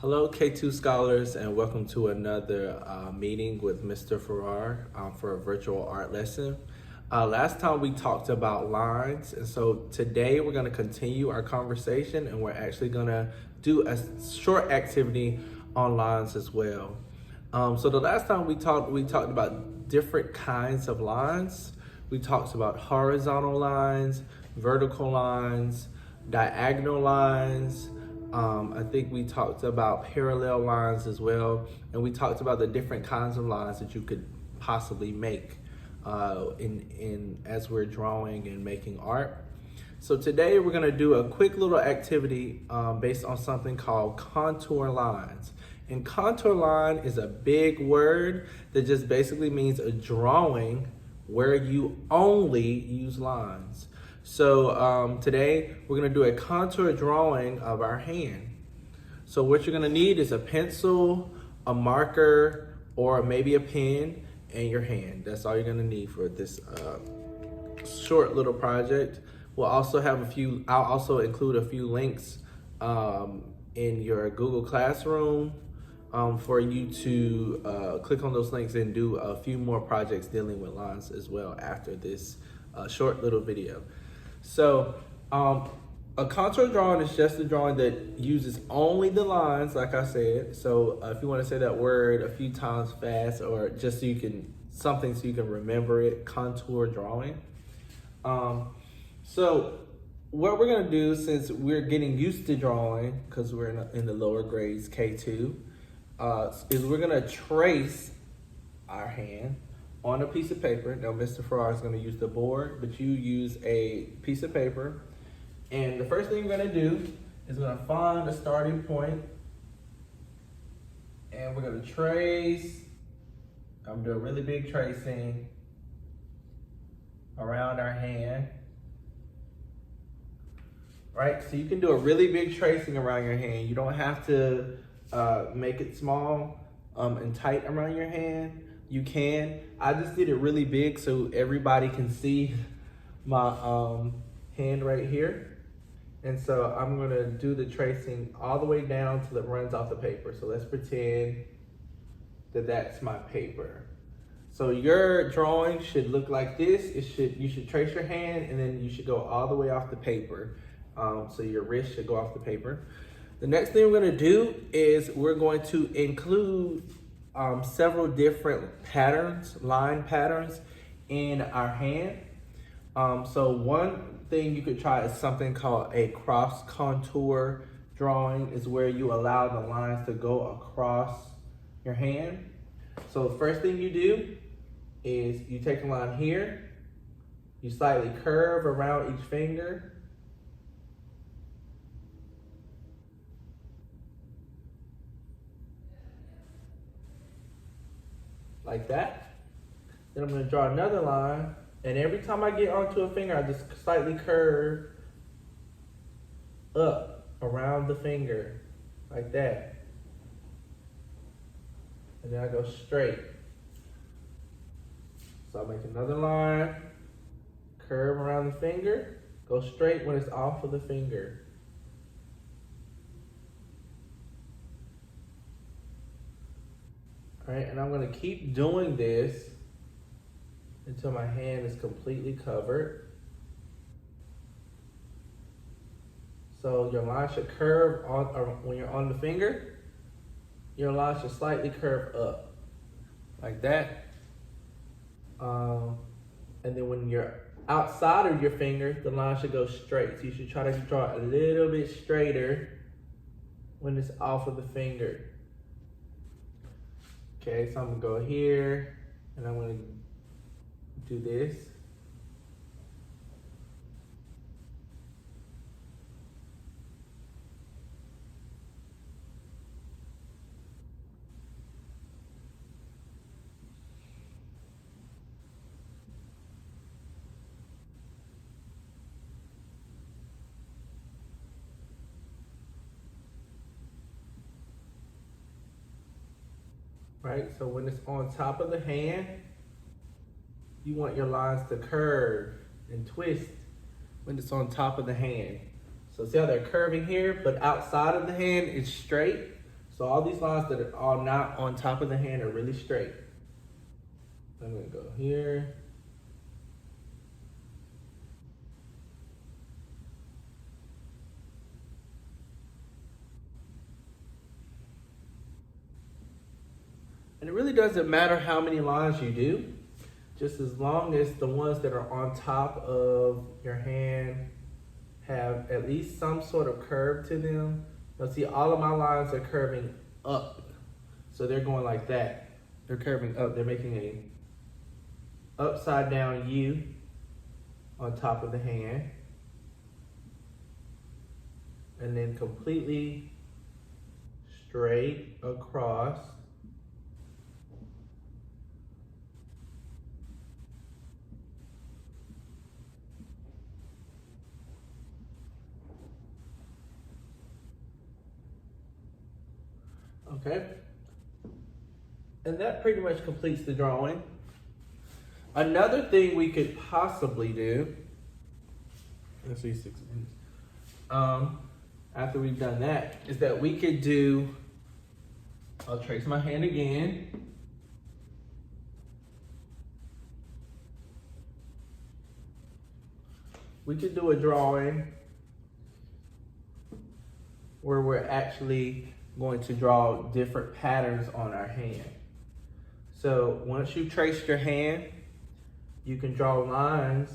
Hello, K-2 scholars, and welcome to another meeting with Mr. Pharrar for a virtual art lesson. Last time we talked about lines, and so today we're going to continue our conversation, and we're actually going to do a short activity on lines as well. So the last time we talked about different kinds of lines. We talked about horizontal lines, vertical lines, diagonal lines. I think we talked about parallel lines as well, and we talked about the different kinds of lines that you could possibly make as we're drawing and making art. So today we're going to do a quick little activity based on something called contour lines. And contour line is a big word that just basically means a drawing where you only use lines. So today we're going to do a contour drawing of our hand. So what you're going to need is a pencil, a marker, or maybe a pen, and your hand. That's all you're going to need for this short little project. We'll also have I'll also include a few links in your Google Classroom for you to click on those links and do a few more projects dealing with lines as well after this short little video. So a contour drawing is just a drawing that uses only the lines, like I said. So if you want to say that word a few times fast, or just so you can remember it, contour drawing. So what we're gonna do, since we're getting used to drawing, because we're in the lower grades, K2, is we're gonna trace our hand on a piece of paper. Now, Mr. Pharrar is going to use the board, but you use a piece of paper. And the first thing you're going to do is we're going to find a starting point, and we're going to trace. I'm doing really big tracing around our hand. Right? So you can do a really big tracing around your hand. You don't have to make it small and tight around your hand. You can. I just did it really big so everybody can see my hand right here. And so I'm gonna do the tracing all the way down till it runs off the paper. So let's pretend that that's my paper. So your drawing should look like this. You should trace your hand, and then you should go all the way off the paper. So your wrist should go off the paper. The next thing we're gonna do is we're going to include several different patterns, line patterns in our hand. So one thing you could try is something called a cross contour drawing, is where you allow the lines to go across your hand. So the first thing you do is you take a line here, you slightly curve around each finger, like that. Then I'm going to draw another line, and every time I get onto a finger, I just slightly curve up around the finger, like that. And then I go straight. So I make another line, curve around the finger, go straight when it's off of the finger. All right, and I'm gonna keep doing this until my hand is completely covered. So your line should curve when you're on the finger, your line should slightly curve up, like that. And then when you're outside of your finger, the line should go straight. So you should try to draw a little bit straighter when it's off of the finger. Okay, so I'm gonna go here, and I'm gonna do this. Right, so when it's on top of the hand, you want your lines to curve and twist when it's on top of the hand. So see how they're curving here, but outside of the hand, it's straight. So So all these lines that are all not on top of the hand are really straight. I'm gonna go here. And it really doesn't matter how many lines you do, just as long as the ones that are on top of your hand have at least some sort of curve to them. You'll see all of my lines are curving up. So they're going like that. They're curving up. They're making a upside down U on top of the hand. And then completely straight across. Okay, and that pretty much completes the drawing. Another thing we could possibly do, let's see, 6 minutes. After we've done that, is that we could do, I'll trace my hand again. We could do a drawing where we're actually going to draw different patterns on our hand. So once you've traced your hand, you can draw lines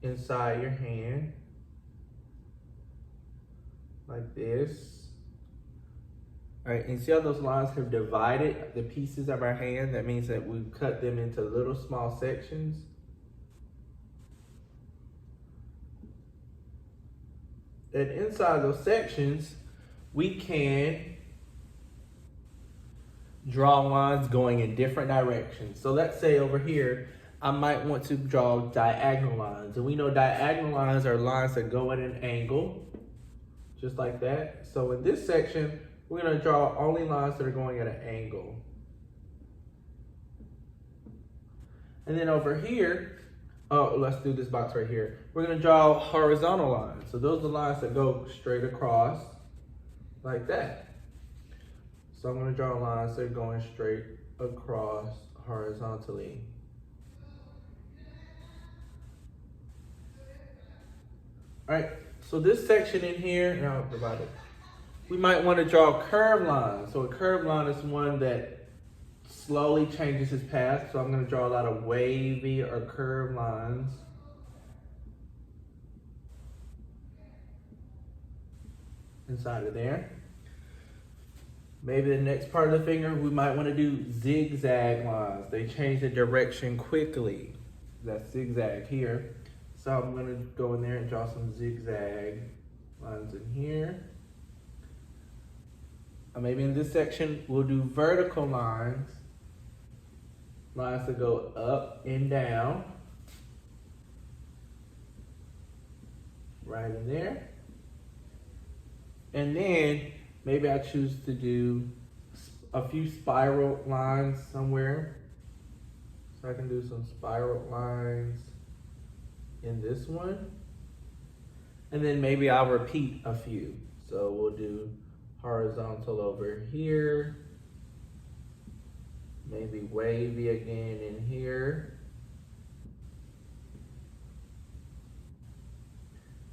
inside your hand like this. All right, and see how those lines have divided the pieces of our hand? That means that we've cut them into little small sections. And inside those sections, we can draw lines going in different directions. So let's say over here, I might want to draw diagonal lines. And we know diagonal lines are lines that go at an angle, just like that. So in this section, we're gonna draw only lines that are going at an angle. And then over here, let's do this box right here. We're gonna draw horizontal lines. So those are the lines that go straight across like that. So I'm gonna draw lines that are going straight across horizontally. All right, so this section in here, now divide it. We might wanna draw curved lines. So a curved line is one that slowly changes its path. So I'm gonna draw a lot of wavy or curved lines. Inside of there. Maybe the next part of the finger, we might want to do zigzag lines. They change the direction quickly. That's zigzag here. So I'm going to go in there and draw some zigzag lines in here. Maybe in this section, we'll do vertical lines. Lines that go up and down. Right in there. And then maybe I choose to do a few spiral lines somewhere. So I can do some spiral lines in this one. And then maybe I'll repeat a few. So we'll do horizontal over here. Maybe wavy again in here.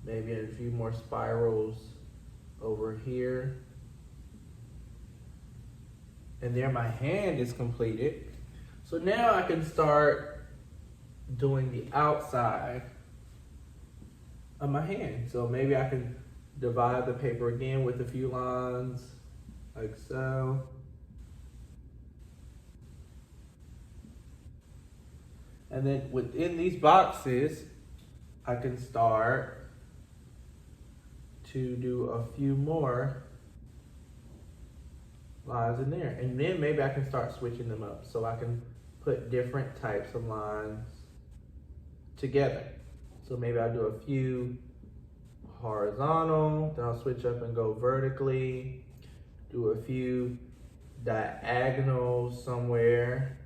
Maybe a few more spirals over here. And there my hand is completed. So now I can start doing the outside of my hand. So maybe I can divide the paper again with a few lines, like so. And then within these boxes, I can start to do a few more lines in there. And then maybe I can start switching them up. So I can put different types of lines together. So maybe I'll do a few horizontal, then I'll switch up and go vertically, do a few diagonals somewhere,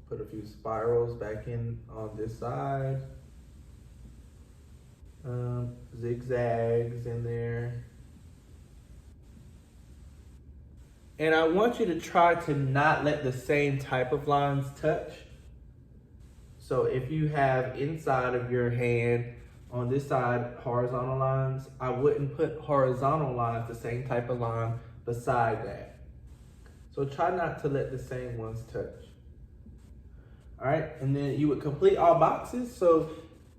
put a few spirals back in on this side. zigzags in there. And I want you to try to not let the same type of lines touch. So if you have inside of your hand on this side horizontal lines, I wouldn't put horizontal lines, the same type of line beside that. So try not to let the same ones touch. All right, and then you would complete all boxes. So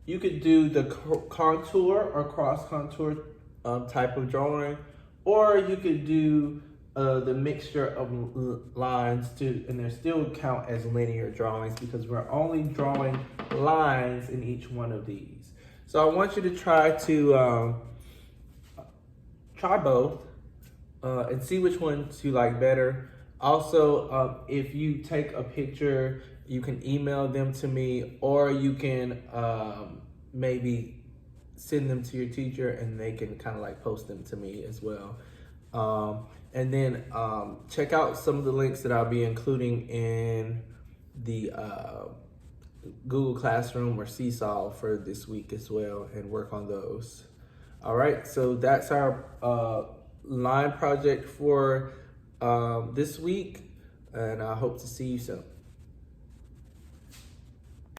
you could do the contour or cross contour type of drawing, or you could do the mixture of lines too, and they still count as linear drawings because we're only drawing lines in each one of these. So I want you to try both and see which ones you like better. Also, if you take a picture, you can email them to me, or you can maybe send them to your teacher and they can kind of like post them to me as well. And then check out some of the links that I'll be including in the Google Classroom or Seesaw for this week as well, and work on those. All right, so that's our line project for this week, and I hope to see you soon.